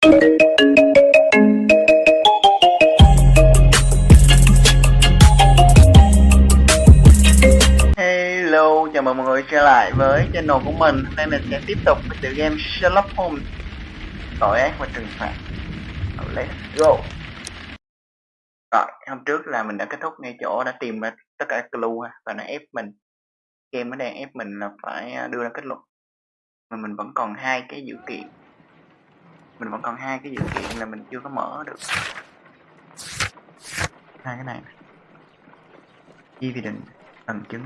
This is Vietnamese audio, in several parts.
Hello, chào mừng mọi người trở lại với channel của mình. Hôm nay mình sẽ tiếp tục với tựa game Sherlock Holmes, tội ác và trừng phạt. Let's go. Rồi, hôm trước là mình đã kết thúc ngay chỗ đã tìm ra tất cả các clue và nó ép mình. Game nó đang ép mình là phải đưa ra kết luận. Mà mình vẫn còn hai cái dữ kiện. Là mình chưa có mở được. Hai cái này. Evidence, bằng chứng.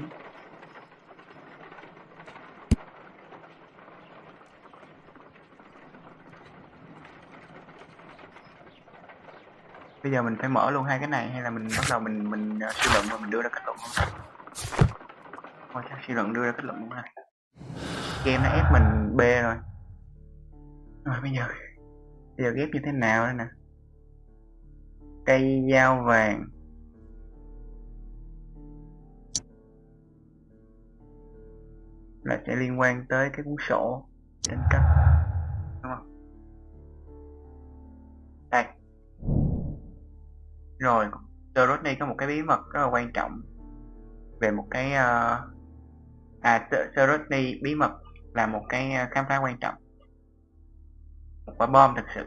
Bây giờ mình phải mở luôn hai cái này hay là mình bắt đầu mình suy luận và mình đưa ra kết luận không? Thôi chắc suy luận đưa ra kết luận luôn ha. Game nó ép mình B rồi. Rồi bây giờ ghép như thế nào đây nè? Cây dao vàng. Là sẽ liên quan tới cái cuốn sổ trên cấp, đúng không? Đây. Rồi, Dorothy có một cái bí mật rất là quan trọng về một cái Dorothy bí mật là một cái khám phá quan trọng, một quả bom thực sự.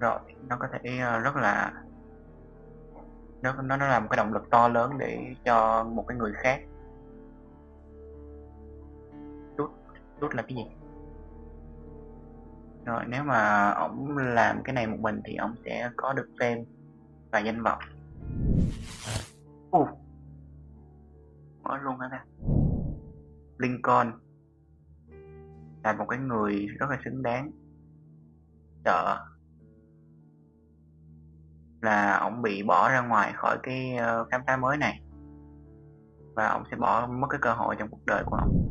Rồi nó có thể rất là nó là một cái động lực to lớn để cho một cái người khác rút là cái gì. Rồi nếu mà ổng làm cái này một mình thì ổng sẽ có được fame và danh vọng. Mở luôn hả ta? Lincoln là một cái người rất là xứng đáng. Sợ là ổng bị bỏ ra ngoài khỏi cái khám phá mới này và ổng sẽ mất cái cơ hội trong cuộc đời của ổng.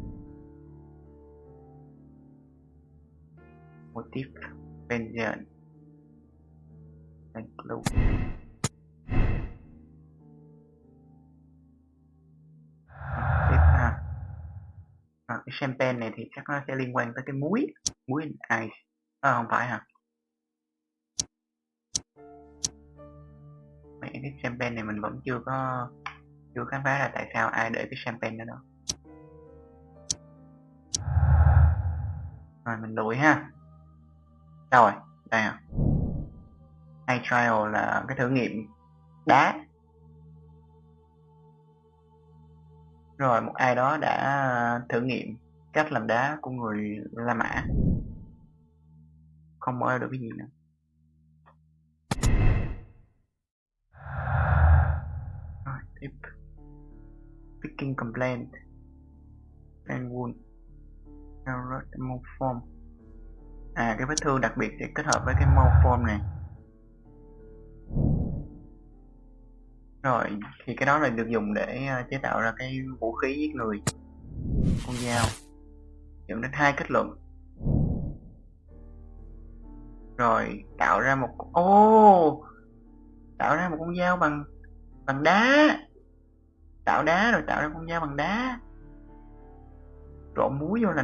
Motive, vengeance, and clue. Tiếp ha. Cái champagne này thì chắc nó sẽ liên quan tới cái muối ice. Không phải hả? Cái champagne này mình vẫn chưa khám phá ra tại sao ai để cái champagne đó. Rồi mình lùi ha. Rồi, đây à. Hay trial là cái thử nghiệm đá. Rồi một ai đó đã thử nghiệm cách làm đá của người La Mã. Không mở được cái gì nữa. Rồi tiếp. Picking complaint and wound morphome. Cái vết thương đặc biệt sẽ kết hợp với cái morphome này. Rồi thì cái đó là được dùng để chế tạo ra cái vũ khí giết người, con dao, dẫn đến hai kết luận. Rồi tạo ra một con dao bằng đá. Tạo đá rồi tạo ra con dao bằng đá. Trộn muối vô là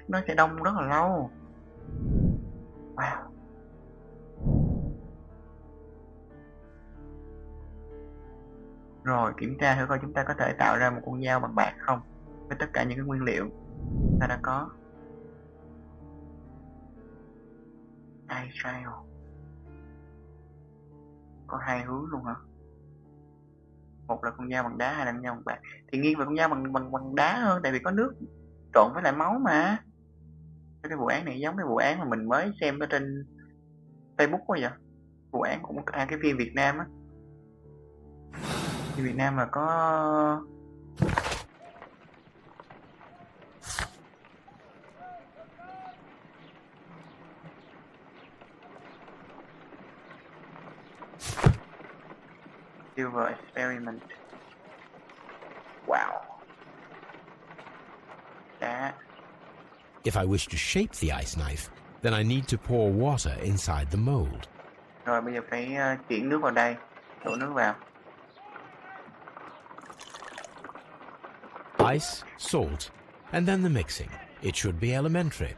nó sẽ đông rất là lâu. Wow. Rồi kiểm tra thử coi chúng ta có thể tạo ra một con dao bằng bạc không, với tất cả những cái nguyên liệu ta đã có. Eye trial có hai hướng luôn hả? Một là con dao bằng đá, hai là con dao bằng bạc. Thì nghiêng về con dao bằng đá hơn, tại vì có nước trộn với lại máu mà. Cái vụ án này giống cái vụ án mà mình mới xem ở trên Facebook quá vậy. Vụ án cũng cái phim Việt Nam á. Phim Việt Nam mà có Silver Experiment. Wow. Đá. If I wish to shape the ice knife, then I need to pour water inside the mold. Rồi bây giờ phải chuyển nước vào đây, đổ nước vào. Ice, salt, and then the mixing. it should be elementary.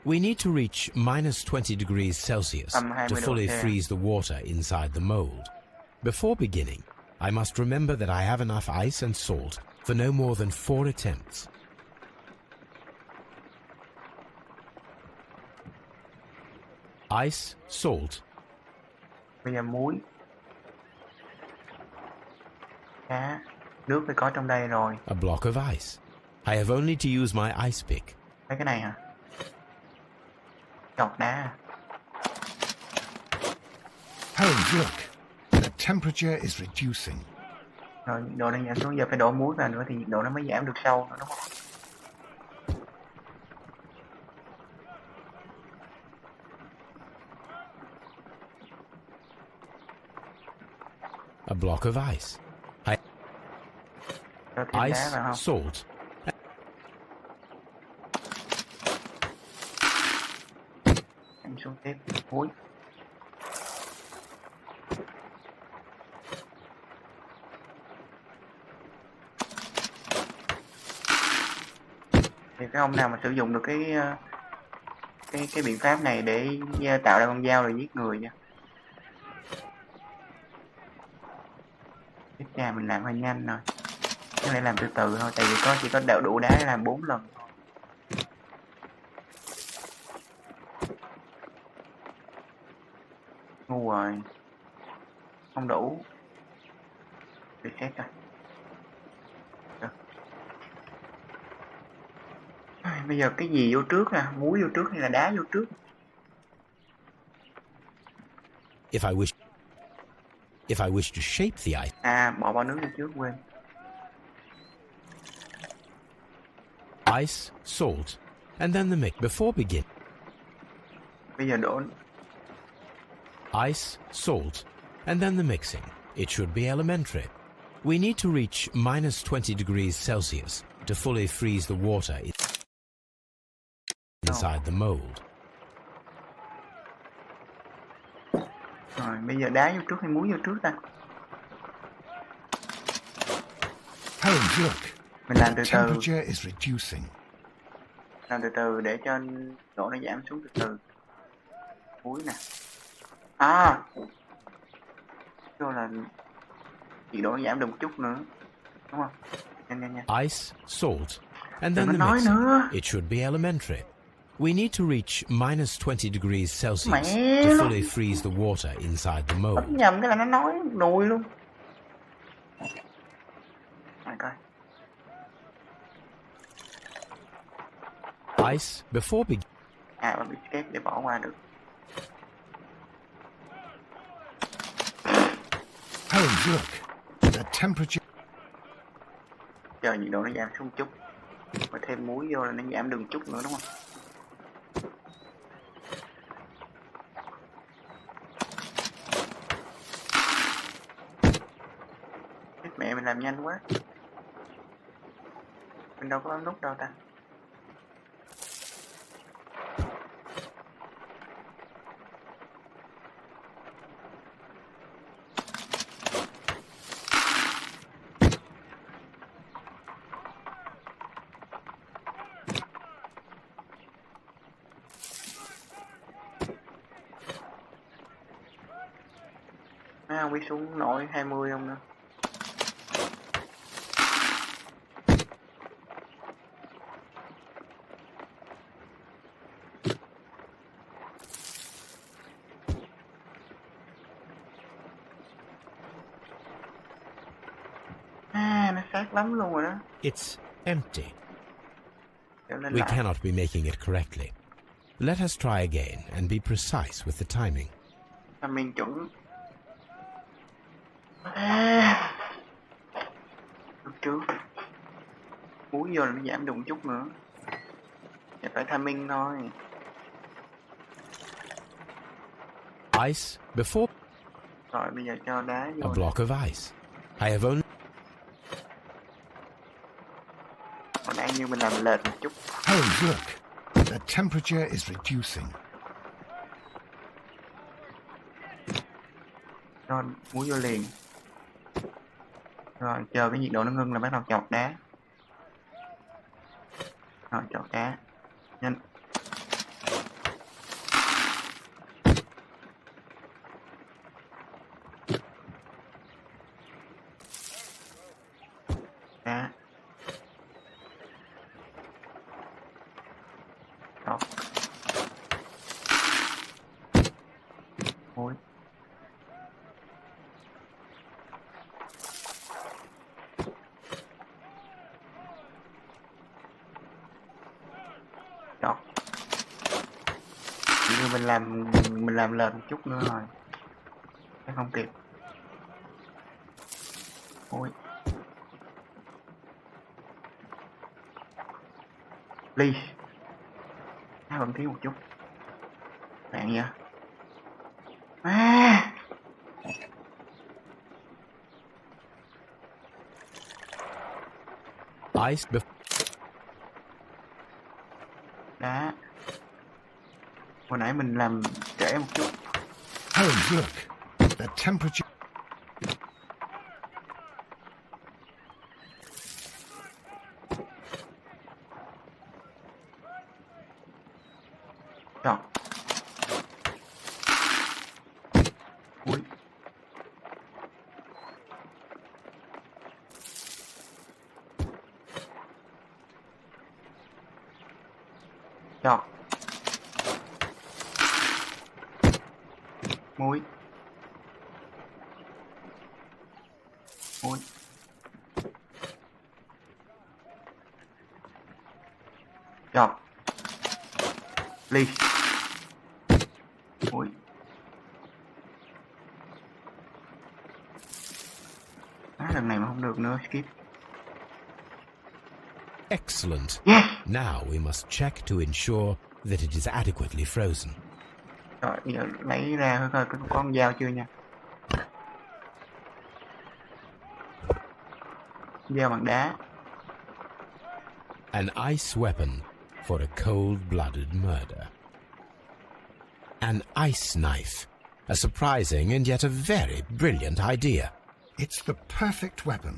We need to reach -20 degrees Celsius Âm 20 to độ fully C. freeze the water inside the mold. Before beginning, I must remember that I have enough ice and salt for no more than 4 attempts. Ice, salt, Bây giờ muối, cá, nước phải có trong đây rồi. a block of ice. I have only to use my ice pick. Mấy cái này hả? Chọt đá. Holmes, look. The temperature is reducing. Rồi nhiệt độ đang giảm xuống, giờ phải đổ muối vào nữa thì nhiệt độ nó mới giảm được sâu nữa đúng không? A block of ice. Cho thêm Ice, đá vào không? salt, Em xuống tiếp muối. Thì cái ông nào mà sử dụng được cái biện pháp này để tạo ra con dao rồi giết người nha. Chết cha, mình làm hơi nhanh rồi. Cái này làm từ từ thôi, tại vì chỉ có đậu đủ đá để làm 4 lần thôi. Ngu rồi. Không đủ. Reset rồi. Được. Bây giờ cái gì vô trước nè? Muối vô trước hay là đá vô trước? If I wish to shape the ice, À, bỏ bao nước vô trước, quên. ice, salt, and then the mix. Before begin, Bây giờ đổ ice, salt, and then the mixing. It should be elementary. We need to reach -20 degrees Celsius to fully freeze the water inside the mold. rồi, bây giờ đá vô trước hay muối vô trước ta? Holmes, look. Mình làm từ The từ, temperature is reducing. làm từ từ để cho độ nó giảm xuống từ từ. Muối nè. À, cho là nhiệt độ nó giảm được một chút nữa, đúng không? Nhanh nhanh nhanh. Ice, salt, and Đừng then có the nói mixing. nữa. It should be elementary. We need to reach -20 degrees Celsius Mẹ to nó. fully freeze the water inside the mold. Bấm nhầm cái là nó nói nùi luôn. Rồi coi. Ice, before begin. À, bấm escape để bỏ qua được. Holmes, look. The temperature. Chờ nhiệt độ nó giảm xuống một chút. Và thêm muối vô là nó giảm được một chút nữa đúng không? Chết mẹ, mình làm nhanh quá. Mình đâu có bấm nút đâu ta. Không biết xuống nổi 20 không nữa. À, nó sát lắm luôn rồi đó. It's empty. Trở lên We lại. cannot be making it correctly. Let us try again and be precise with the timing. Mình chuẩn. À, lúc trước muối vô là nó giảm được một chút nữa. Giờ phải timing thôi. Ice, before. Rồi bây giờ cho đá A vô. block of ice. I have only. Hồi nãy như mình làm lệch một chút. Holmes, look. The temperature is reducing. Cho muối vô liền. Rồi chờ cái nhiệt độ nó ngưng là bắt đầu chọc đá. Rồi chọc đá. Nhanh. Đá. Đó. Ôi. Đó. Như mình làm lệch một chút nữa rồi. Chắc không kịp. Ôi. Ly. Nó vẫn thiếu một chút. Bạn vậy. À. Ice Đá. Hồi nãy mình làm trễ một chút. Holmes, look. The temperature... Rồi. Ui. Rồi. Muối. Muối. Rồi. Ly. Muối. Lần này mà không được nữa, skip. Excellent. Yes. Now we must check to ensure that it is adequately frozen. Rồi, bây giờ lấy ra coi có con dao chưa nha. Dao bằng đá. An ice weapon for a cold-blooded murder. An ice knife. A surprising and yet a very brilliant idea. It's the perfect weapon.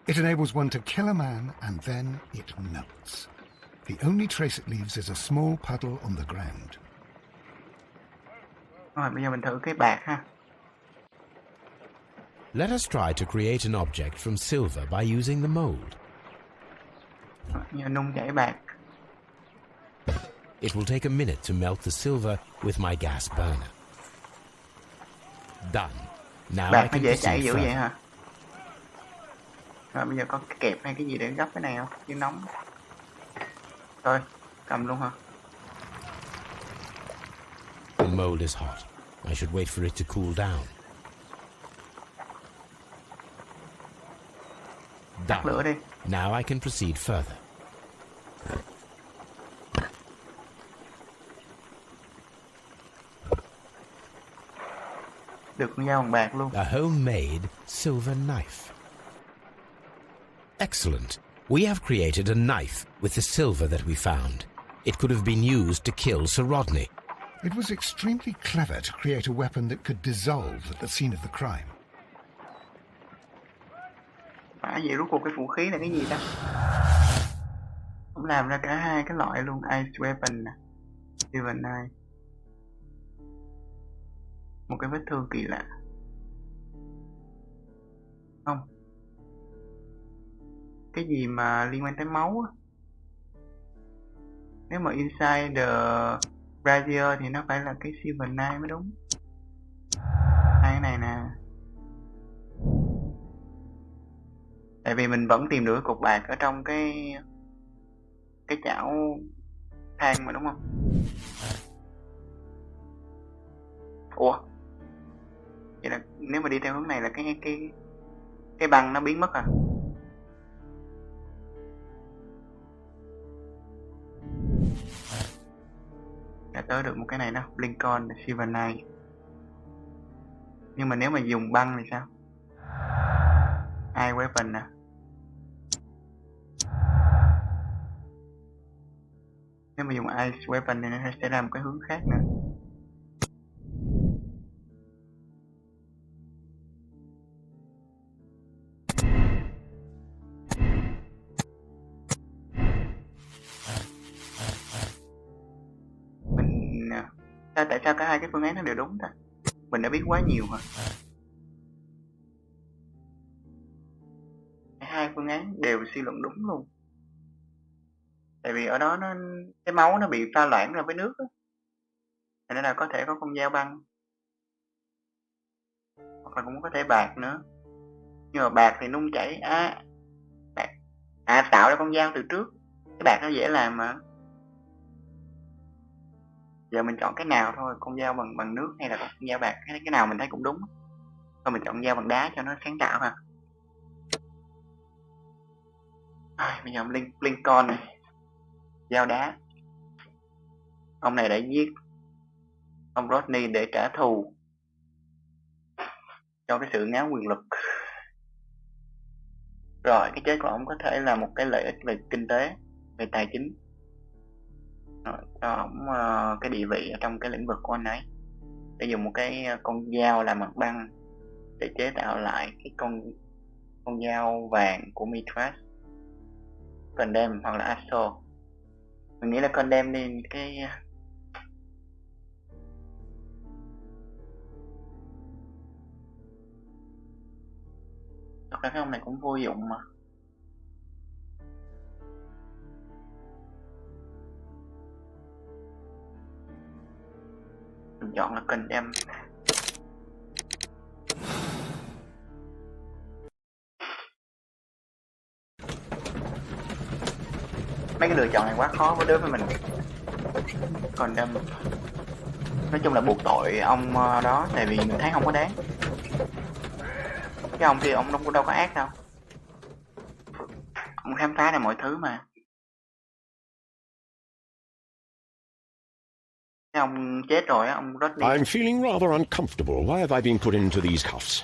It enables one to kill a man and then it melts. The only trace it leaves is a small puddle on the ground. Rồi, bây giờ mình thử cái bạc ha. Let us try to create an object from silver by using the mold. Rồi, giờ nung chảy bạc. It will take a minute to melt the silver with my gas burner. Done. Now I Bạc nó can dễ chảy proceed dữ vậy further. hả? Rồi bây giờ có cái kẹp hay cái gì để gấp cái này không? Chứ nóng. Thôi, cầm luôn hả? The mold is hot. I should wait for it to cool down. Tắt lửa đi. Now I can proceed further. Được con dao bằng bạc luôn. A homemade silver knife. Excellent. We have created a knife with the silver that we found. It could have been used to kill Sir Rodney. It was extremely clever to create a weapon that could dissolve at the scene of the crime. Phải vậy, rốt cuộc cái vũ khí là cái gì ta? Cũng làm ra cả hai cái loại luôn. Ice weapon nè, silver knife. Một cái vết thương kỳ lạ. Không. Cái gì mà liên quan tới máu á. Nếu mà inside the brazier thì nó phải là cái silver knife mới đúng. Hai cái này nè. Tại vì mình vẫn tìm được cái cục bạc ở trong cái chảo than mà đúng không? Ủa? Vậy là nếu mà đi theo hướng này là cái băng nó biến mất à? Đã tới được một cái này đó, Lincoln Silver Knight. Nhưng mà nếu mà dùng băng thì sao? Eye weapon nè. Nếu mà dùng ice weapon thì nó sẽ ra một cái hướng khác nữa. Tại sao cả hai cái phương án nó đều đúng ta? Mình đã biết quá nhiều mà. Hai phương án đều suy luận đúng luôn. Tại vì ở đó cái máu nó bị pha loãng ra với nước á. Nên là có thể có con dao băng. Hoặc là cũng có thể bạc nữa. Nhưng mà bạc thì nung chảy. Bạc. Tạo ra con dao từ trước. Cái bạc nó dễ làm mà. Giờ mình chọn cái nào thôi, con dao bằng nước hay là con dao bạc, cái nào mình thấy cũng đúng. Thôi mình chọn dao bằng đá cho nó sáng tạo ha. Bây giờ Lincoln này, dao đá. Ông này đã giết ông Rodney để trả thù cho cái sự ngáo quyền lực. Rồi cái chết của ông có thể là một cái lợi ích về kinh tế, về tài chính. Rồi, cho ông cái địa vị ở trong cái lĩnh vực của anh ấy. Để dùng một cái con dao làm bằng băng để chế tạo lại cái con dao vàng của Mithras. Condemn hoặc là Assault. Mình nghĩ là Condemn đi cái thật ra cái ông này cũng vô dụng mà. Mình chọn là Condemn. Mấy cái lựa chọn này quá khó với đối với mình. Condemn. Nói chung là buộc tội ông đó, tại vì mình thấy không có đáng. Cái ông kia ông đâu có ác đâu. Ông khám phá ra mọi thứ mà. Cái ông chết rồi á, ông Rodney. I'm feeling rather uncomfortable. Why have I been put into these cuffs?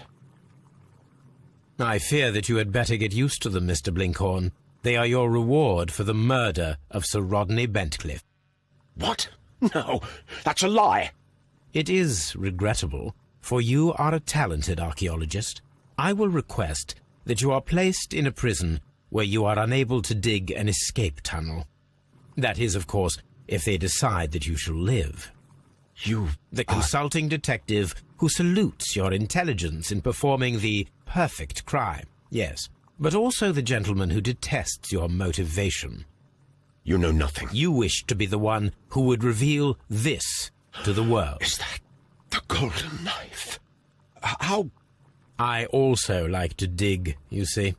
I fear that you had better get used to them, Mr. Blinkhorn. They are your reward for the murder of Sir Rodney Bentcliffe. What? No, that's a lie. It is regrettable, for you are a talented archaeologist. I will request that you are placed in a prison where you are unable to dig an escape tunnel. That is, of course, if they decide that you shall live. The consulting detective who salutes your intelligence in performing the perfect crime, yes, but also the gentleman who detests your motivation. You know nothing. You wish to be the one who would reveal this to the world. Is that the golden knife? How? I also like to dig, you see.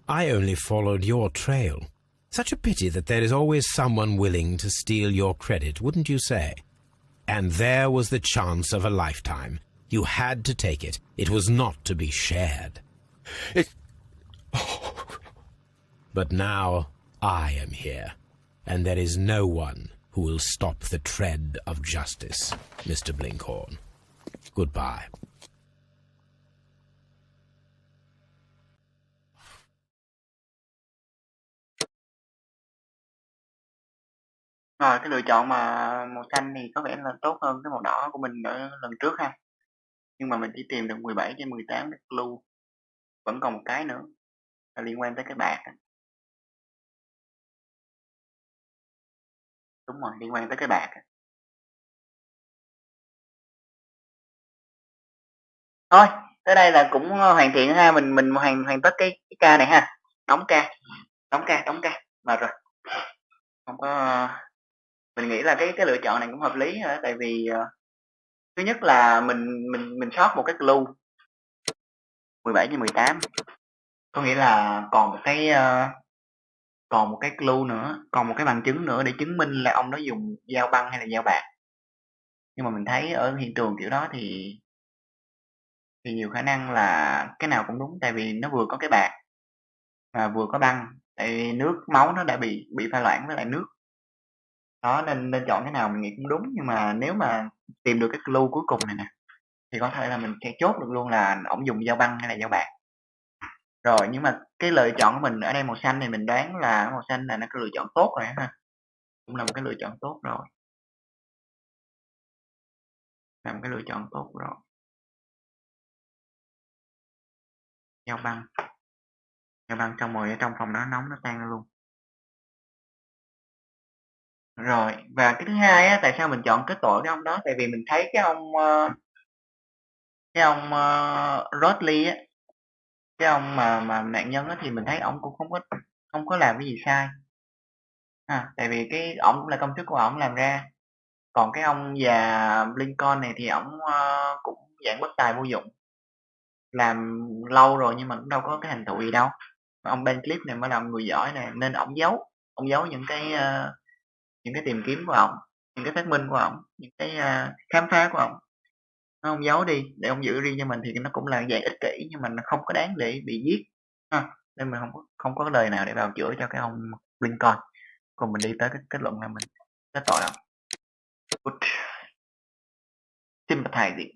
I only followed your trail. Such a pity that there is always someone willing to steal your credit, wouldn't you say? And there was the chance of a lifetime. You had to take it. It was not to be shared. But now I am here, and there is no one who will stop the tread of justice, Mr. Blinkhorn. Goodbye. Rồi cái lựa chọn mà màu xanh thì có vẻ là tốt hơn cái màu đỏ của mình ở lần trước ha. Nhưng mà mình chỉ tìm được 17 trên 18 cái clue. Vẫn còn một cái nữa là liên quan tới cái bạc. Đúng rồi, liên quan tới cái bạc. Thôi, tới đây là cũng hoàn thiện ha, mình hoàn tất cái ca này ha. Đóng ca. Mệt rồi. Không có mình nghĩ là cái lựa chọn này cũng hợp lý hả, tại vì thứ nhất là mình sót một cái clue 17 trên 18. Có nghĩa là còn một cái clue nữa, còn một cái bằng chứng nữa để chứng minh là ông đó dùng dao băng hay là dao bạc. Nhưng mà mình thấy ở hiện trường kiểu đó thì nhiều khả năng là cái nào cũng đúng, tại vì nó vừa có cái bạc và vừa có băng, tại vì máu nó đã bị pha loãng với lại nước. Đó, nên chọn cái nào mình nghĩ cũng đúng, nhưng mà nếu mà tìm được cái clue cuối cùng này nè, thì có thể là mình sẽ chốt được luôn là ổng dùng dao băng hay là dao bạc. Rồi, nhưng mà cái lựa chọn của mình ở đây màu xanh thì mình đoán là màu xanh là nó cái lựa chọn tốt rồi ha. Cũng là một cái lựa chọn tốt rồi. Là một cái lựa chọn tốt rồi. Dao băng xong rồi ở trong phòng đó nóng nó tan ra luôn. Rồi, và cái thứ hai á, tại sao mình chọn kết tội cái ông đó? Tại vì mình thấy cái ông Rodley á, cái ông mà nạn nhân á, thì mình thấy ổng cũng không có làm cái gì sai. Tại vì cái ổng cũng là công chức của ổng làm ra. Còn cái ông già Lincoln này thì ổng cũng dạng bất tài vô dụng. Làm lâu rồi nhưng mà cũng đâu có cái thành tựu gì đâu. Ông Ben Cliff này mới là người giỏi nè, nên ổng giấu những cái tìm kiếm của ổng, những cái phát minh của ổng, những cái khám phá của ổng. Nó hông giấu đi để ông giữ riêng cho mình thì nó cũng là dạng ích kỷ nhưng mà nó không có đáng để bị giết ha. Nên mình không có lời nào để bào chữa cho cái ông Lincoln. Còn mình đi tới cái kết luận là mình kết tội ổng. Good. Sympathizing.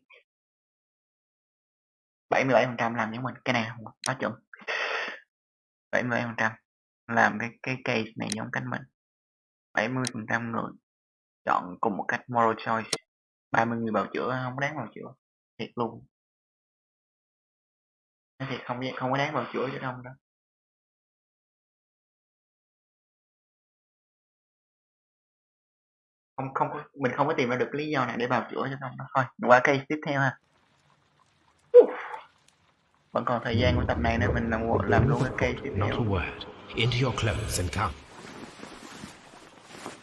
77% làm giống mình, cái này hông quá chuẩn. 77% làm cái case này giống cánh mình. 70% người chọn cùng một cách moral choice. 30 người bào chữa hông đáng bào chữa, thiệt luôn. Nói thiệt không có đáng bào chữa cho ông đâu. Mình không có tìm ra được lý do nào để bào chữa cho ông đó. Thôi, mình qua case tiếp theo ha. Vẫn còn thời gian của tập này nên mình làm luôn cái case tiếp Not a theo. word. Into your clothes and come.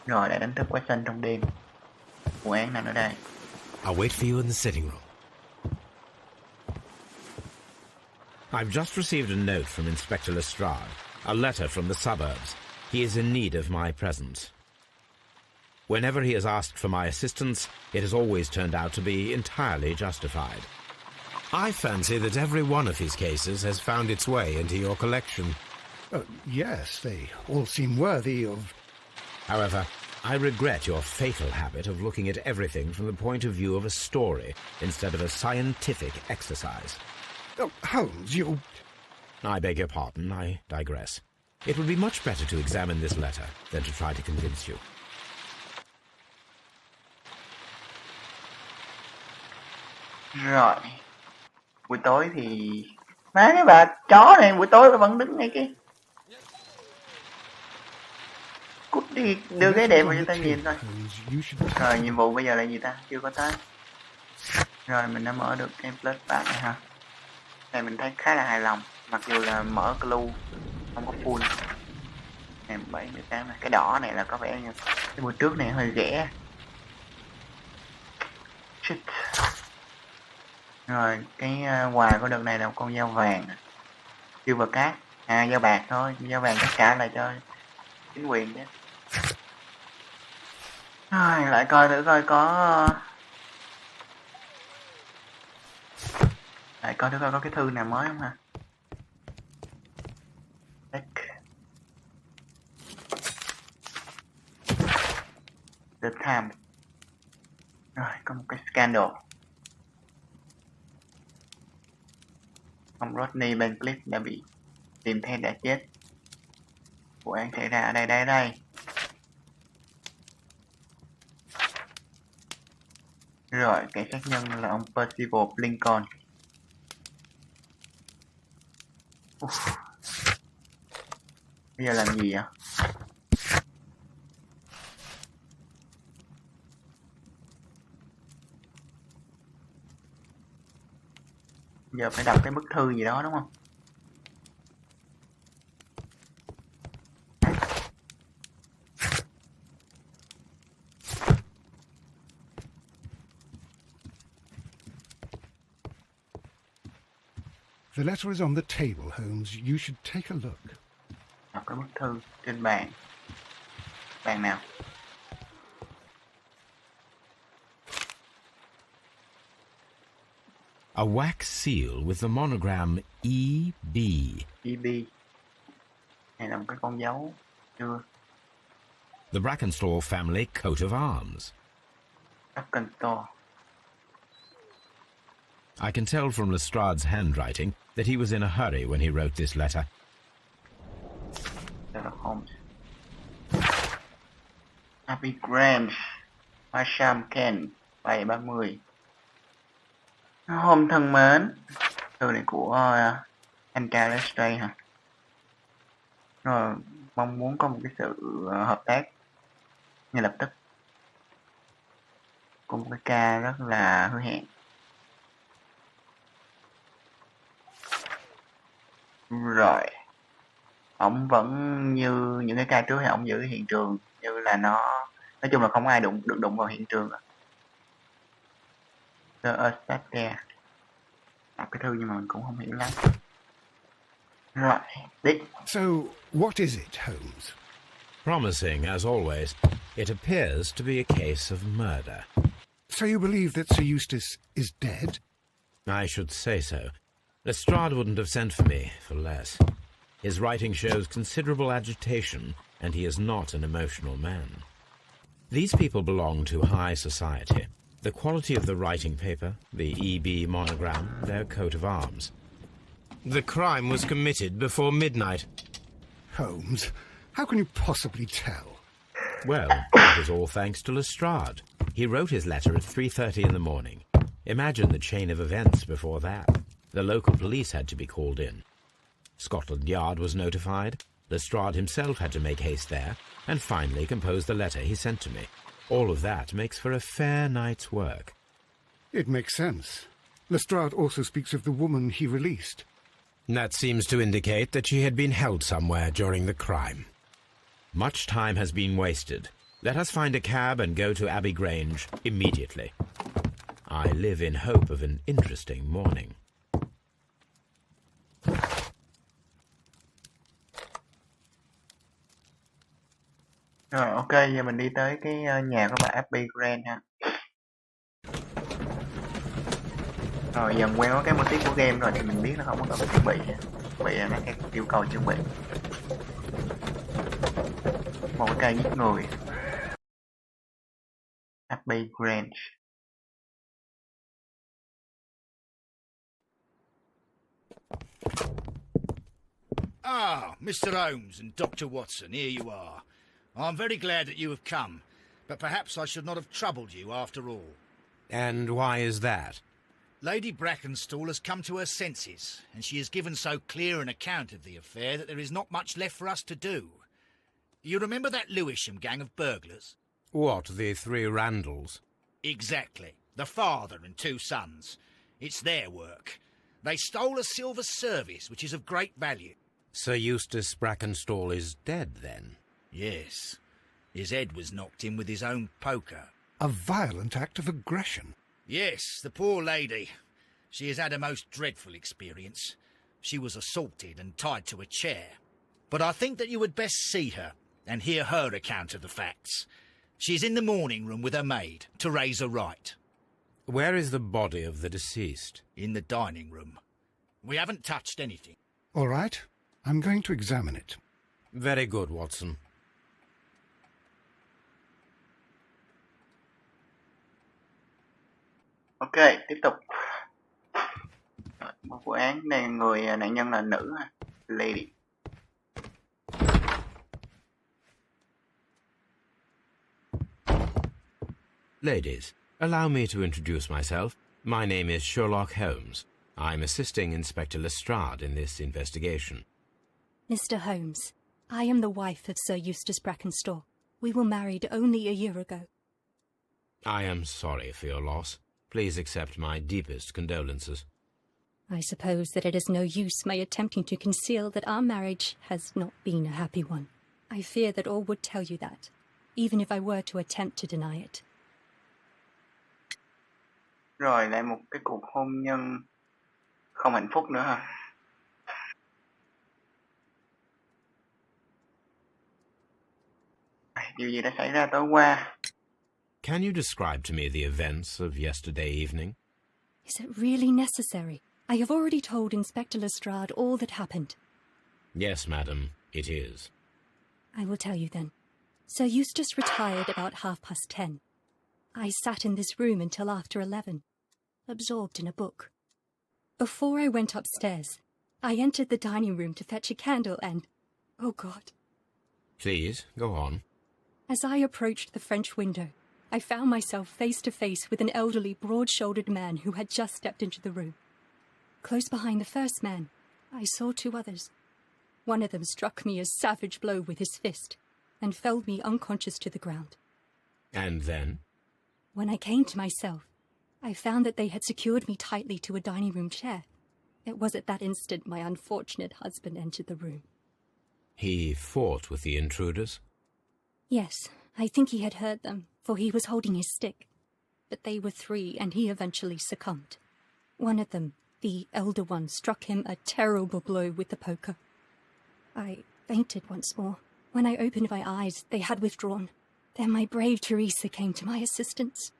Rồi, đã đánh thức quái xanh trong đêm. Vụ án nằm ở đây. I'll wait for you in the sitting room. I've just received a note from Inspector Lestrade, a letter from the suburbs. He is in need of my presence. Whenever he has asked for my assistance, it has always turned out to be entirely justified. I fancy that every one of his cases has found its way into your collection. Yes, they all seem worthy of... However, I regret your fatal habit of looking at everything from the point of view of a story instead of a scientific exercise. Oh, Holmes, you... I beg your pardon, I digress. It would be much better to examine this letter than to try to convince you. Rồi. Buổi tối thì... Má cái bà chó này buổi tối vẫn đứng ngay cái... Cút đi, đưa cái đẹp vào cho ta nhìn thôi. Rồi, nhiệm vụ bây giờ là gì ta? Chưa có tới. Rồi, mình đã mở được cái plus back này ha. Này mình thấy khá là hài lòng. Mặc dù là mở clue không có full. Này 78 này. Cái đỏ này là có vẻ như cái buổi trước này hơi rẻ. Shit. Rồi, cái quà của đợt này là một con dao vàng. Silver card. Dao bạc thôi. Dao vàng tất cả lại cho chính quyền chứ. Rồi, lại coi thử coi có... Lại coi thử coi có cái thư nào mới không ha. The Times. Rồi, có một cái scandal. Ông Rodney Cliff đã bị tìm thấy đã chết. Vụ án xảy ra ở đây. Rồi, kẻ sát nhân là ông Percival Lincoln. Bây giờ làm gì ạ? Giờ phải đọc cái bức thư gì đó đúng không? The letter is on the table, Holmes. You should take a look. Đọc cái bức thư trên bàn. Bàn nào? A wax seal with the monogram E.B. EB. Này là một cái con dấu. Chưa. The Brackenstall family coat of arms. Brackenstall. I can tell from Lestrade's handwriting that he was in a hurry when he wrote this letter. Sherlock Holmes. Happy Grange. Marsham Kent. 730. Hôm thân mến. Thư này của anh trai Lestrade hả? Rồi, mong muốn có một cái sự hợp tác ngay lập tức. Cũng một cái ca rất là hứa hẹn. Rồi, ổng vẫn như những cái ca trước thì ổng giữ hiện trường như là nó, nói chung là không ai được đụng vào hiện trường. The there. Đọc cái thư nhưng mà mình cũng không hiểu lắm. Rồi, tiếp. So, what is it, Holmes? Promising, as always, it appears to be a case of murder. So you believe that Sir Eustace is dead? I should say so. Lestrade wouldn't have sent for me for less. His writing shows considerable agitation, and he is not an emotional man. These people belong to high society. The quality of the writing paper, the EB monogram, their coat of arms. The crime was committed before midnight. Holmes, how can you possibly tell? Well, it was all thanks to Lestrade. He wrote his letter at 3:30 in the morning. Imagine the chain of events before that. The local police had to be called in. Scotland Yard was notified. Lestrade himself had to make haste there, and finally compose the letter he sent to me. All of that makes for a fair night's work. It makes sense. Lestrade also speaks of the woman he released. That seems to indicate that she had been held somewhere during the crime. Much time has been wasted. Let us find a cab and go to Abbey Grange immediately. I live in hope of an interesting morning. Rồi, ok, giờ mình đi tới cái nhà của bà Abbey Grant ha. Rồi, dần quen với cái mô típ của game rồi thì mình biết là không có cần chuẩn bị. Chuẩn bị là cái yêu cầu chuẩn bị. Một cái cây giết người. Abbey Grange. Ah, Mr. Holmes and Dr. Watson, here you are. I'm very glad that you have come, but perhaps I should not have troubled you after all. And why is that? Lady Brackenstall has come to her senses, and she has given so clear an account of the affair that there is not much left for us to do. You remember that Lewisham gang of burglars? What, the three Randalls? Exactly. The father and two sons. It's their work. They stole a silver service, which is of great value. Sir Eustace Brackenstall is dead, then? Yes. His head was knocked in with his own poker. A violent act of aggression. Yes, the poor lady. She has had a most dreadful experience. She was assaulted and tied to a chair. But I think that you would best see her and hear her account of the facts. She's in the morning room with her maid to raise her right. Where is the body of the deceased? In the dining room. We haven't touched anything. All right, I'm going to examine it. Very good, Watson. Ok, tiếp tục. Một vụ án này, người nạn nhân là nữ ha, lady. Ladies, allow me to introduce myself. My name is Sherlock Holmes. I'm assisting Inspector Lestrade in this investigation. Mr. Holmes, I am the wife of Sir Eustace Brackenstall. We were married only a year ago. I am sorry for your loss. Please accept my deepest condolences. I suppose that it is no use my attempting to conceal that our marriage has not been a happy one. I fear that all would tell you that, even if I were to attempt to deny it. Rồi lại một cái cuộc hôn nhân không hạnh phúc nữa ha. Điều gì đã xảy ra tối qua? Can you describe to me the events of yesterday evening? Is it really necessary? I have already told Inspector Lestrade all that happened. Yes, madam, it is. I will tell you then. Sir Eustace retired about 10:30. I sat in this room until after 11, absorbed in a book. Before I went upstairs, I entered the dining room to fetch a candle and... oh God. Please, go on. As I approached the French window, I found myself face to face with an elderly, broad-shouldered man who had just stepped into the room. Close behind the first man, I saw two others. One of them struck me a savage blow with his fist and felled me unconscious to the ground. And then? When I came to myself, I found that they had secured me tightly to a dining room chair. It was at that instant my unfortunate husband entered the room. He fought with the intruders? Yes, I think he had heard them, for he was holding his stick. But they were 3, and he eventually succumbed. One of them, the elder one, struck him a terrible blow with the poker. I fainted once more. When I opened my eyes, they had withdrawn. Then my brave Teresa came to my assistance.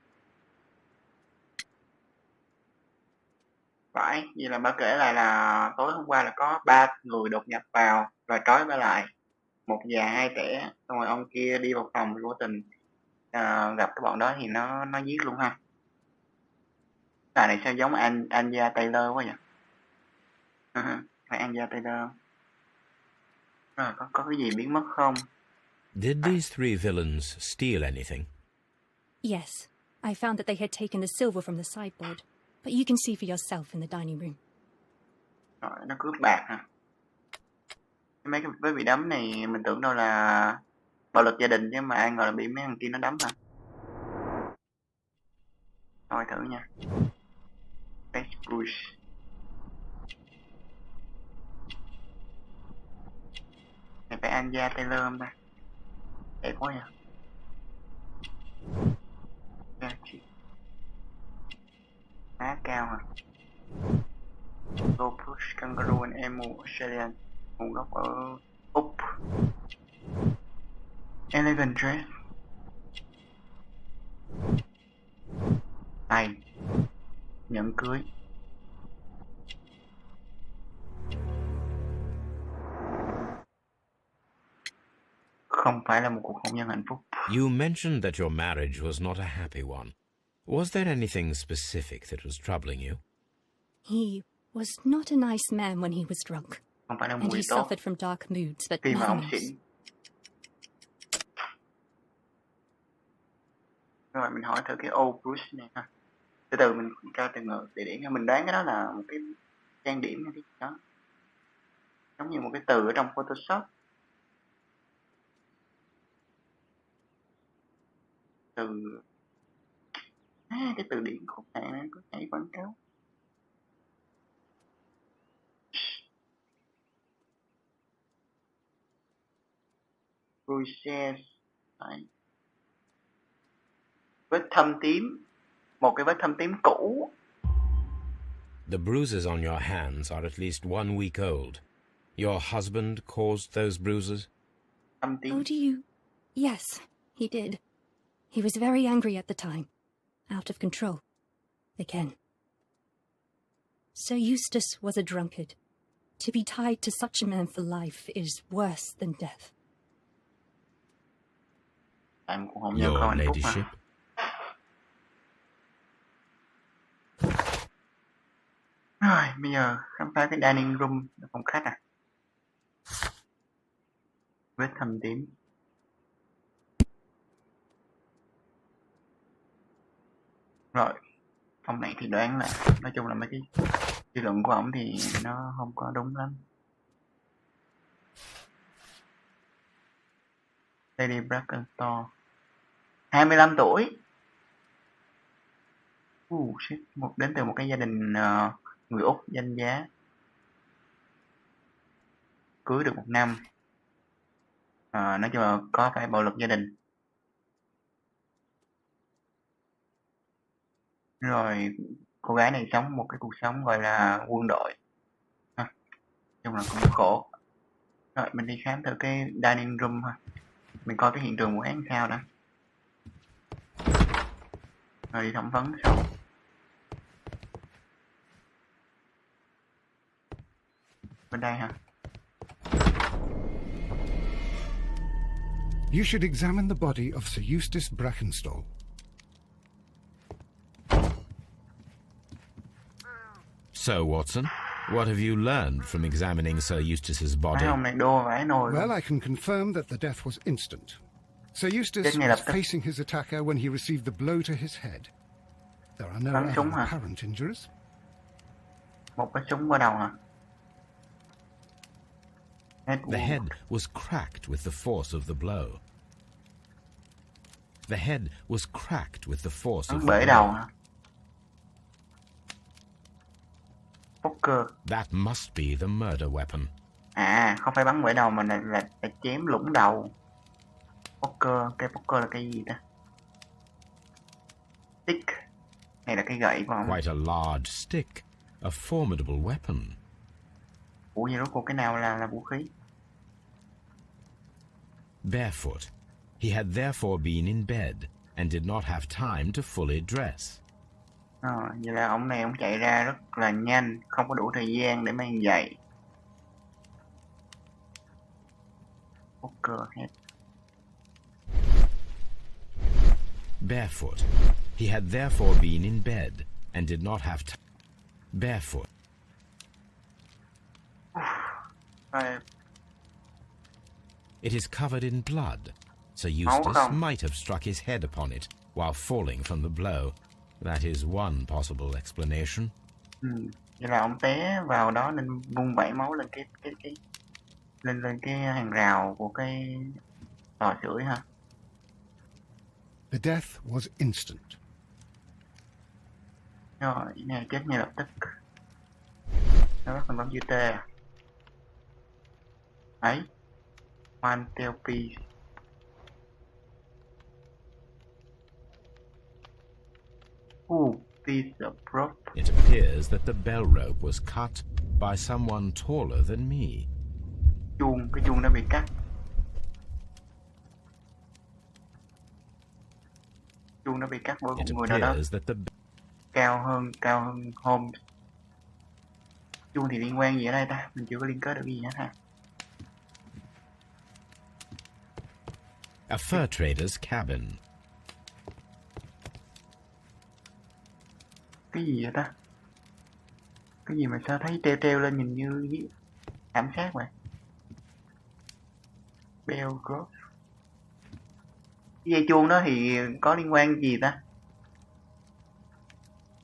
Phải, vậy là bà kể lại là tối hôm qua là có 3 người đột nhập vào và trói bà lại. 1 già 2 trẻ, xong rồi ông kia đi vào phòng vô tình gặp cái bọn đó thì nó giết luôn ha. Cái này sao giống Anya Taylor quá vậy? Phải Anya Taylor. Rồi có cái gì biến mất không? Did these 3 villains steal anything? Yes, I found that they had taken the silver from the sideboard, but you can see for yourself in the dining room. Rồi, nó cướp bạc hả? Mấy cái bị đấm này mình tưởng đâu là bạo lực gia đình chứ mà ai ngờ là bị mấy thằng kia nó đấm hả? Thôi thử nha. Face push. Này phải Anya Taylor không ta? Đẹp quá nha. Khá cao hả? Go push kangaroo and emu Australian. Nguồn gốc ở Úc. Elegant dress. Tay. Nhẫn cưới. Không phải là một cuộc hôn nhân hạnh phúc. You mentioned that your marriage was not a happy one. Was there anything specific that was troubling you? He was not a nice man when he was drunk, Không phải là and mùi he tốt suffered from dark moods, but khi mà ông nothing else. xỉn. Rồi mình hỏi thử cái Old Bruce này ha. Từ từ mình cho từ ngữ địa điểm nha. Mình đoán cái đó là một cái trang điểm hay cái gì đó. Giống như một cái từ ở trong Photoshop. Từ cái từ điển khúc này nó có nhảy quảng cáo. Bruises. Đấy. Vết thâm tím. Một cái vết thâm tím cũ. The bruises on your hands are at least 1 week old. Your husband caused those bruises? Thâm tím. Oh, do you? Yes, he did. He was very angry at the time. Out of control. Again. Sir Eustace was a drunkard. To be tied to such a man for life is worse than death. Em cũng không nhân Your không hạnh phúc ladyship? mà. Rồi, bây giờ khám phá cái dining room, phòng khách à. Vết thâm tím. Rồi, phòng này thì đoán là, nói chung là mấy cái suy luận của ổng thì nó không có đúng lắm. Lady Brackenstall 25 tuổi. Shit. Đến từ một cái gia đình người Úc danh giá. Cưới được 1 năm. Nói chung là có phải bạo lực gia đình. Rồi cô gái này sống một cái cuộc sống gọi là quân đội. Chung là cũng khổ. Rồi mình đi khám thử cái dining room ha. Mình coi cái hiện trường vụ án sao đã. Rồi đi thẩm vấn sau. Bên đây hả? You should examine the body of Sir Eustace Brackenstall. So, Watson, what have you learned from examining Sir Eustace's body? Mấy ông này đô vãi nồi luôn. Well, I can confirm that the death was instant. Sir Eustace Chết ngay lập was tức. facing his attacker when he received the blow to his head. There are no Bắn other súng hả? apparent injuries. Một cái súng vào đầu hả? The head was cracked with the force of the blow. The head was cracked with the force of Bắn the bể blow. đầu hả? Poker. That must be the murder weapon. À, không phải bắn bể đầu mà là chém lũng đầu. Poker, cây poker là cây gì ta? Stick. Này là cây gậy của ông. Quite a large stick, a formidable weapon. Ủa vậy rốt cuộc cái nào là vũ khí? Barefoot, he had therefore been in bed and did not have time to fully dress. Vậy là ông này ông chạy ra rất là nhanh, không có đủ thời gian để mang giày. Poker head. Barefoot, he had therefore been in bed and did not have time. Barefoot. It is covered in blood, so Eustace không? might have struck his head upon it while falling from the blow. That is one possible explanation. Vậy là ông té vào đó nên vung vẩy máu lên lên cái hàng rào của cái lò sưởi ha. The death was instant. Rồi, này chết ngay lập tức. Nó bắt mình bấm chữ T. Ấy. One tail piece. Piece of rope. It appears that the bell rope was cut by someone taller than me. Cái chuông đã bị cắt. Chuông đã bị cắt bởi It một người nào đó appears that the cao hơn Holmes. Chuông thì liên quan gì ở đây ta? Mình chưa có liên kết được gì hết ha. a fur trader's cabin. Cái gì vậy ta? Cái gì mà sao thấy treo lên nhìn như ám sát vậy? Bell Grove. Cái dây chuông đó thì có liên quan gì ta?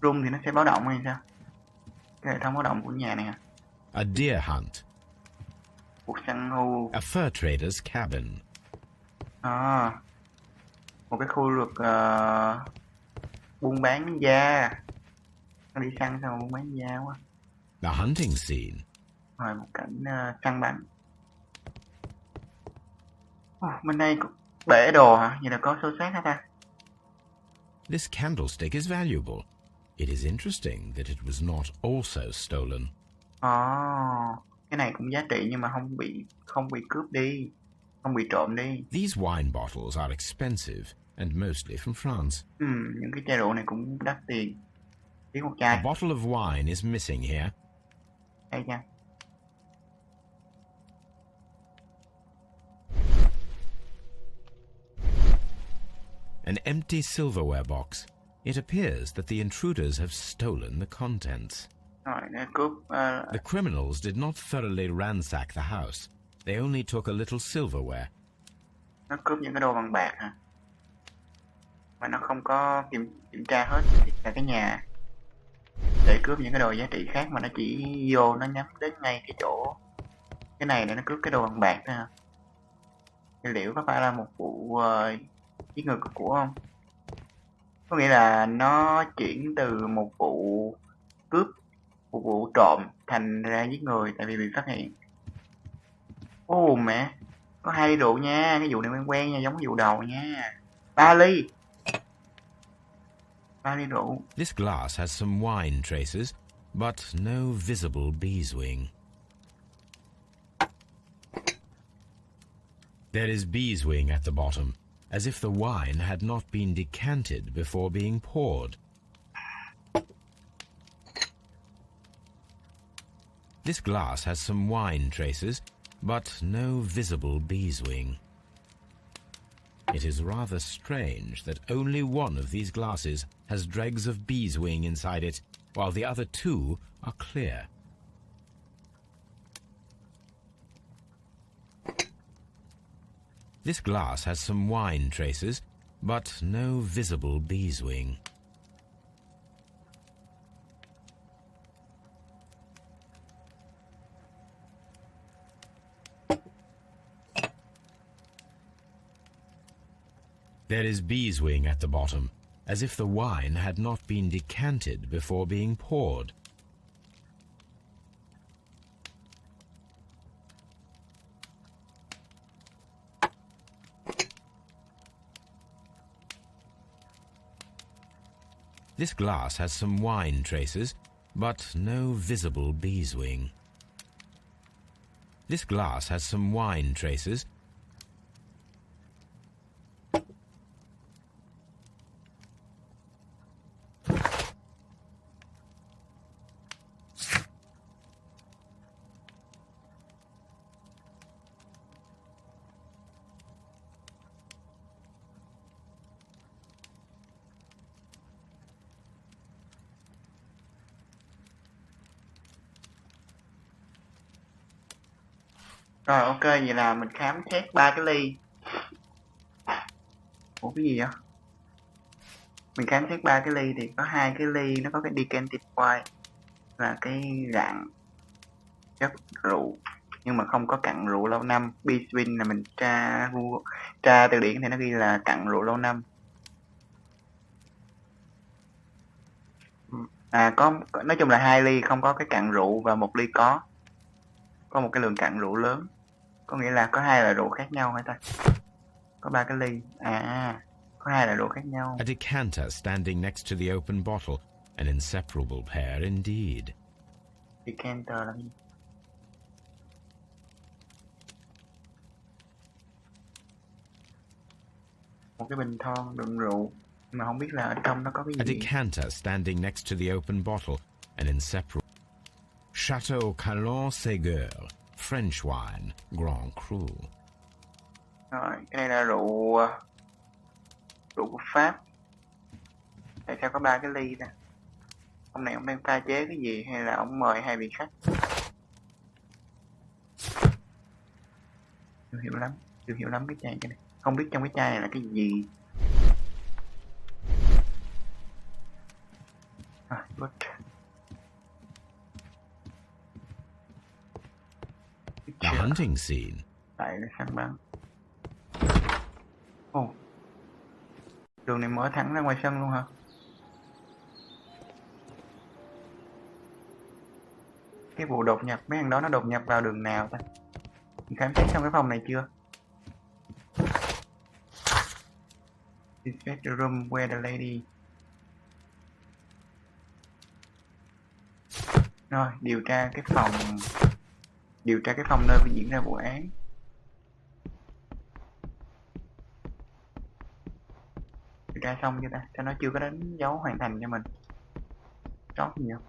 Rung thì nó sẽ báo động hay sao? Cái hệ thống báo động của nhà này à? A deer hunt. Cuộc săn hưu. A fur trader's cabin. Một cái khu vực buôn bán da. Nó đi săn xong rồi buôn bán da quá. The hunting scene. Rồi một cảnh săn bắn. Bên đây có bể đồ hả? Vậy là có xô xát hả ta? This candlestick is valuable. It is interesting that it was not also stolen. Cái này cũng giá trị nhưng mà không bị cướp đi, không bị trộm đi. These wine bottles are expensive and mostly from France. Những cái chai rượu này cũng đắt tiền. Biết một A chai. bottle of wine is missing here. Đây nha. An empty silverware box. It appears that the intruders have stolen the contents. Rồi, nó cướp. The criminals did not thoroughly ransack the house. They only took a little silverware. Nó cướp những cái đồ bằng bạc hả? Mà nó không có kiểm tra hết cả cái nhà để cướp những cái đồ giá trị khác, mà nó chỉ vô nó nhắm đến ngay cái chỗ cái này để nó cướp cái đồ bằng bạc thôi hả? Thì liệu có phải là một vụ giết người của không? Có nghĩa là nó chuyển từ một vụ cướp, một vụ trộm thành ra giết người tại vì bị phát hiện. Mẹ, có 2 ly rượu nha, cái vụ này quen nha, giống cái vụ đầu nha. 3 ly. 3 ly rượu. This glass has some wine traces, but no visible beeswing. There is beeswing at the bottom, as if the wine had not been decanted before being poured. This glass has some wine traces, but no visible beeswing. It is rather strange that only one of these glasses has dregs of beeswing inside it, while the other 2 are clear. This glass has some wine traces, but no visible beeswing. There is beeswing at the bottom, as if the wine had not been decanted before being poured. This glass has some wine traces, but no visible beeswing. This glass has some wine traces. Rồi ok, vậy là mình khám xét 3 cái ly. Ủa cái gì vậy? Mình khám xét 3 cái ly thì có 2 cái ly nó có cái decanted wine và cái rạn chất rượu, nhưng mà không có cặn rượu lâu năm. Beeswing là mình tra từ điển thì nó ghi là cặn rượu lâu năm. Nói chung là 2 ly không có cái cặn rượu và 1 ly có một cái lượng cặn rượu lớn, có nghĩa là có 2 loại rượu khác nhau hả ta? Có 3 cái ly, có 2 loại rượu khác nhau. A decanter standing next to the open bottle, an inseparable pair indeed. Decanter là gì? Một cái bình thon đựng rượu, mà không biết là ở trong nó có cái A gì. decanter standing next to the open bottle, an inseparable. Chateau Calon Ségur, French wine, Grand Cru. Rồi, cái này là rượu của Pháp. Tại sao có 3 cái ly nè? Ông này ông đang pha chế cái gì hay là ông mời 2 vị khách? Chưa hiểu lắm cái chai này. Không biết trong cái chai này là cái gì. Good. The hunting scene. Tại là săn bắn. Đường này mở thẳng ra ngoài sân luôn hả? Cái vụ đột nhập, mấy thằng đó nó đột nhập vào đường nào ta? Mình khám xét xong cái phòng này chưa? Inspect the room where the lady. Rồi, điều tra cái phòng nơi diễn ra vụ án. Điều tra xong chưa ta? Cho nó chưa có đánh dấu hoàn thành cho mình. Sót gì không?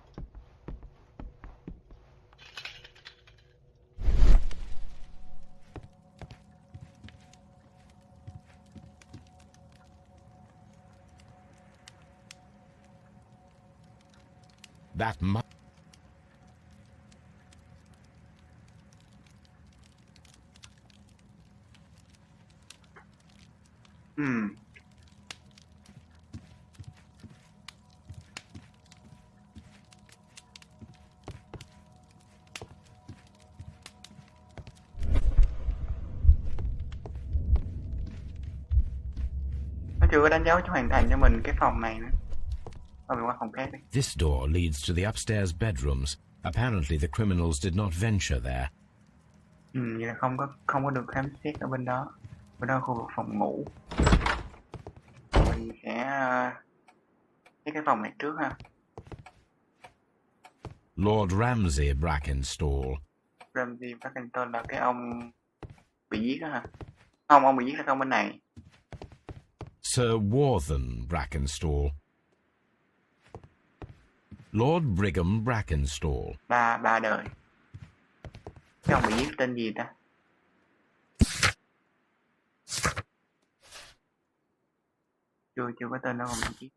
That must. Nó chưa có đánh dấu cho hoàn thành cho mình cái phòng này nữa. Thôi mình qua phòng khác đi. This door leads to the upstairs bedrooms. Apparently the criminals did not venture there. Vậy là không có được khám xét ở bên đó. Bên đó là khu vực phòng ngủ. Mình sẽ xét cái phòng này trước ha. Lord Ramsay Brackenstall. Ramsay Brackenstall là cái ông bị giết đó hả? Không, ông bị giết là không bên này. Sir Warthen Brackenstall. Lord Brigham Brackenstall. Ba đời. Cái ông bị giết tên gì ta? Chưa có tên đâu mà mình giết.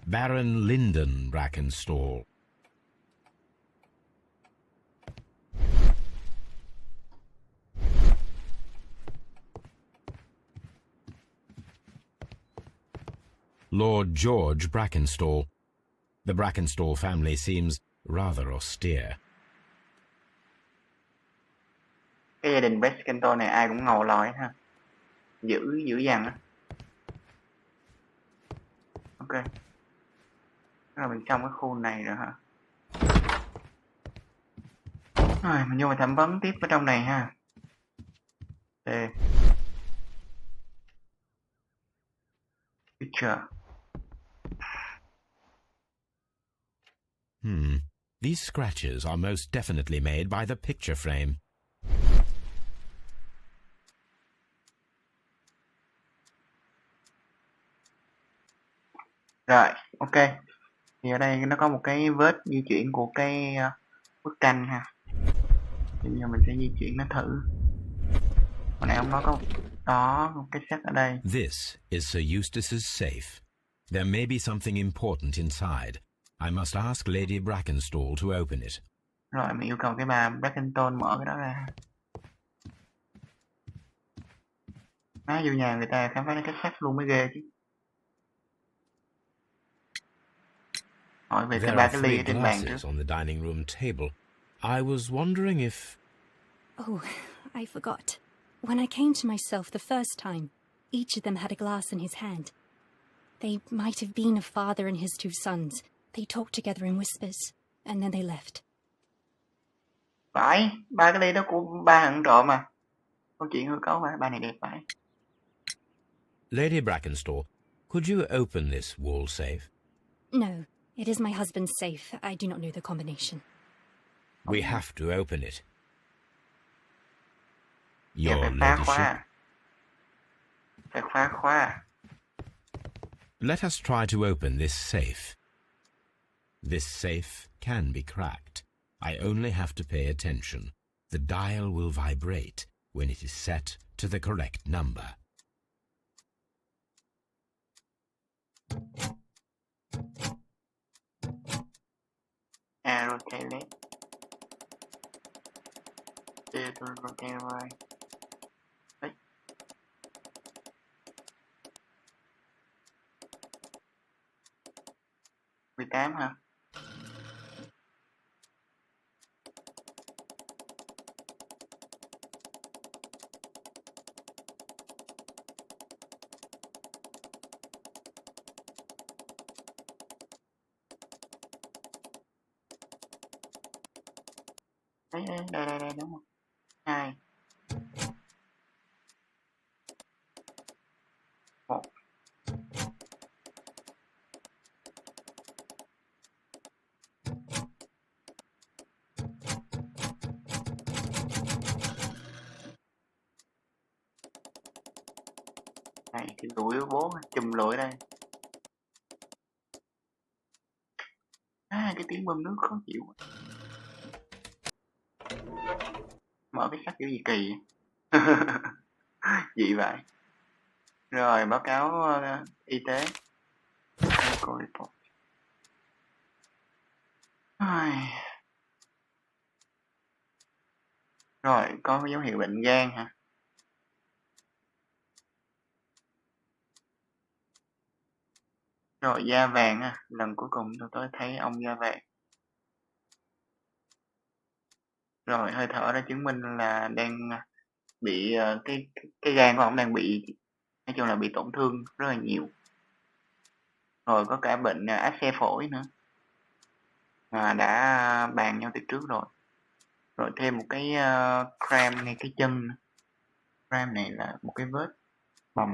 Baron Lyndon Brackenstall. Lord George Brackenstall. The Brackenstall family seems rather austere. Cái gia đình Brackenstall này ai cũng ngầu lòi ha. Dữ dằn á. Ok. Đó là mình trong cái khu này rồi hả? Rồi, mình vô mình thẩm vấn tiếp ở trong này ha. Đây. Picture. These scratches are most definitely made by the picture frame. Rồi, ok. Thì ở đây nó có một cái vết di chuyển của cái bức tranh ha. Thì bây giờ mình sẽ di chuyển nó thử. Hồi nãy ông nói có một cái sách ở đây. This is Sir Eustace's safe. There may be something important inside. I must ask Lady Brackenstall to open it. Rồi mình yêu cầu cái bà Brackenstall mở cái đó ra. Má vô nhà người ta khám phá cái sách luôn mới ghê chứ. Hỏi về cái There ba are cái ly ở three trên bàn trước. glasses on the dining room table. I was wondering if... Oh, I forgot. When I came to myself the first time, each of them had a glass in his hand. They might have been a father and his two sons. They talked together in whispers, and then they left. Phải, ba cái ly đó của ba ăn trộm mà. Câu chuyện hư cấu mà, ba này đẹp phải. Lady Brackenstall, could you open this wall safe? No, it is my husband's safe. I do not know the combination. We have to open it. Dạ, Your phải phá ladyship. khóa. Phải phá khóa. Let us try to open this safe. This safe can be cracked. I only have to pay attention. The dial will vibrate when it is set to the correct number. Rotate left. Rotate right. Đấy. Mười tám hả? Đây đúng không? 2 1 này thì đuổi bố chùm lụi đây. Cái tiếng bơm nước khó chịu. Mở cái sách kiểu gì kỳ vậy? Dị vậy. Rồi báo cáo y tế. Rồi có dấu hiệu bệnh gan hả? Rồi da vàng ha, lần cuối cùng tôi thấy ông da vàng. Rồi hơi thở đã chứng minh là đang bị cái gan của ông đang bị, nói chung là bị tổn thương rất là nhiều. Rồi có cả bệnh áp xe phổi nữa mà đã bàn nhau từ trước rồi. Rồi thêm một cái cramp ngay cái chân. Cramp này là một cái vết bầm.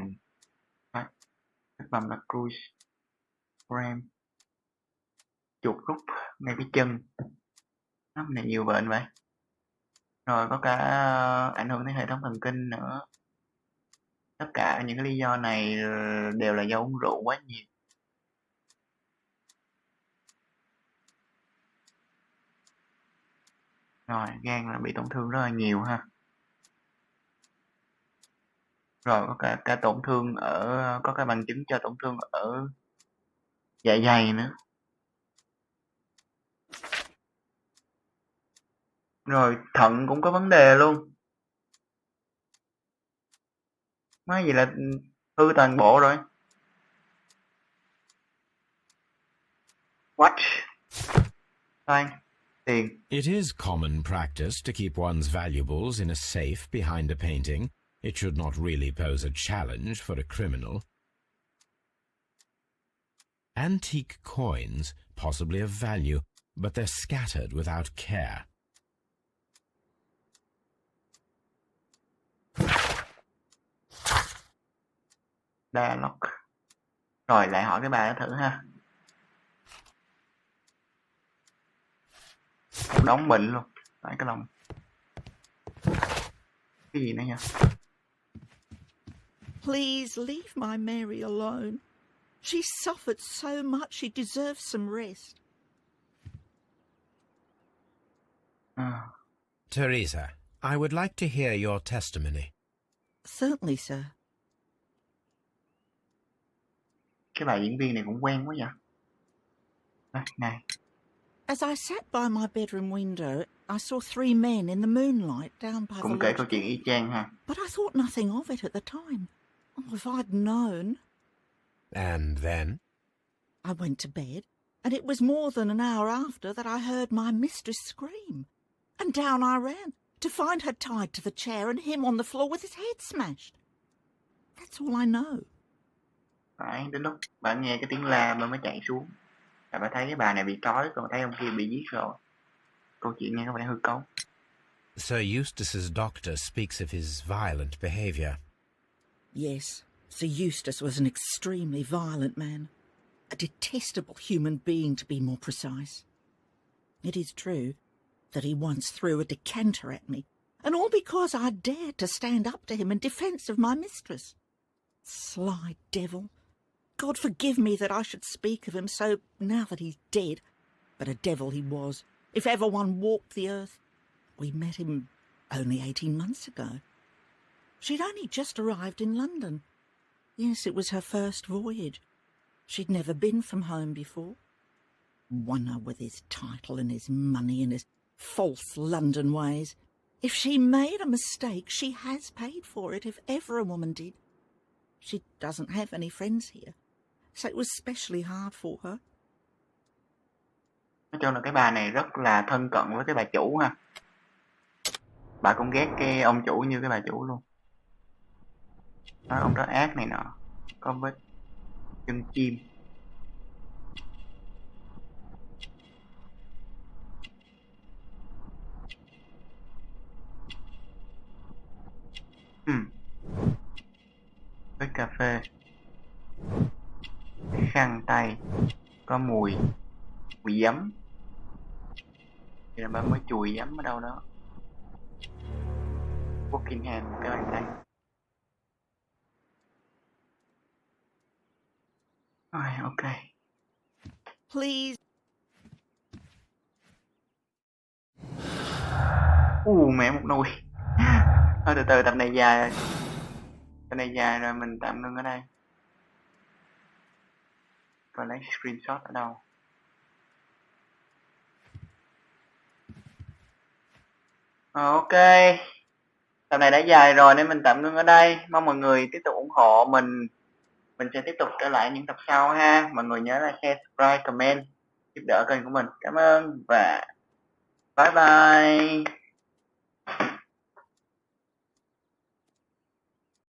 Vết bầm là cruise. Cramp. Chuột rút ngay cái chân. Nó này nhiều bệnh vậy. Rồi có cả ảnh hưởng đến hệ thống thần kinh nữa. Tất cả những cái lý do này đều là do uống rượu quá nhiều. Rồi gan là bị tổn thương rất là nhiều ha. Rồi có cả tổn thương có cái bằng chứng cho tổn thương ở dạ dày nữa. Rồi thận cũng có vấn đề luôn. Nói gì là hư toàn bộ rồi. What? Khoan, tiền. It is common practice to keep one's valuables in a safe behind a painting. It should not really pose a challenge for a criminal. Antique coins, possibly of value, but they're scattered without care. Dialogue. Rồi lại hỏi cái bà đó thử ha. Đóng bình luôn. Phải cái lòng. Cái gì nữa nha? Please leave my Mary alone. She suffered so much she deserves some rest. Teresa, I would like to hear your testimony. Certainly, sir. Cái bà diễn viên này cũng quen quá vậy. Này. As I sat by my bedroom window, I saw 3 men in the moonlight down by the Cũng kể câu lodge. chuyện y chang ha. But I thought nothing of it at the time. Oh, if I'd known. And then? I went to bed, and it was more than an hour after that I heard my mistress scream. And down I ran, to find her tied to the chair and him on the floor with his head smashed. That's all I know. Phải, đến lúc bà nghe cái tiếng la bà mới chạy xuống. Và bà thấy cái bà này bị trói, còn thấy ông kia bị giết rồi. Câu chuyện nghe có vẻ hư cấu. Sir Eustace's doctor speaks of his violent behaviour. Yes, Sir Eustace was an extremely violent man. A detestable human being, to be more precise. It is true that he once threw a decanter at me, and all because I dared to stand up to him in defence of my mistress. Sly devil. God forgive me that I should speak of him so now that he's dead. But a devil he was, if ever one walked the earth. We met him only 18 months ago. She'd only just arrived in London. Yes, it was her first voyage. She'd never been from home before. Wonder with his title and his money and his false London ways. If she made a mistake, she has paid for it, if ever a woman did. She doesn't have any friends here, so it was especially hard for her. Nói chung là cái bà này rất là thân cận với cái bà chủ ha. Bà cũng ghét cái ông chủ như cái bà chủ luôn. Nói ông đó ác này nọ. Có vết chân chim. Với cà phê. Khăn tay. Có mùi giấm. Thì là bà mới chùi giấm ở đâu đó. Buckingham, cái bàn tay. Rồi, ok. Please. Mẹ một nùi. Thôi từ từ, tập này dài rồi. Tập này dài rồi, mình tạm ngưng ở đây. Coi lấy screenshot ở đâu. Ok. Tập này đã dài rồi nên mình tạm ngưng ở đây. Mong mọi người tiếp tục ủng hộ mình. Mình sẽ tiếp tục trở lại những tập sau ha. Mọi người nhớ là share, subscribe, comment, giúp đỡ kênh của mình. Cảm ơn và bye bye.